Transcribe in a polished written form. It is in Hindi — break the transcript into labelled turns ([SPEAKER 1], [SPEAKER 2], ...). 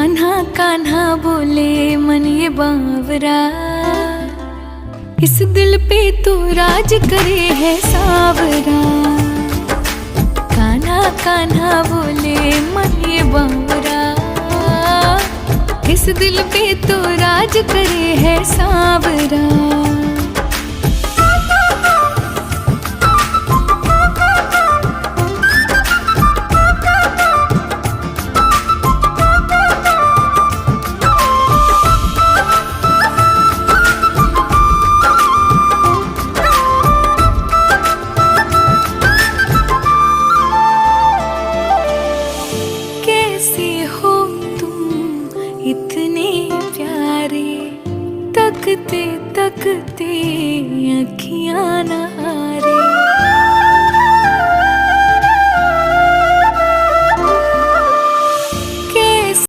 [SPEAKER 1] कान्हा कान्हा बोले मन ये बावरा, इस दिल पे तो राज करे है सावरा। कान्हा कान्हा बोले मन ये बावरा, इस दिल पे तो राज करे है सावरा। इतने प्यारे तकते तकते अखियां न हारे।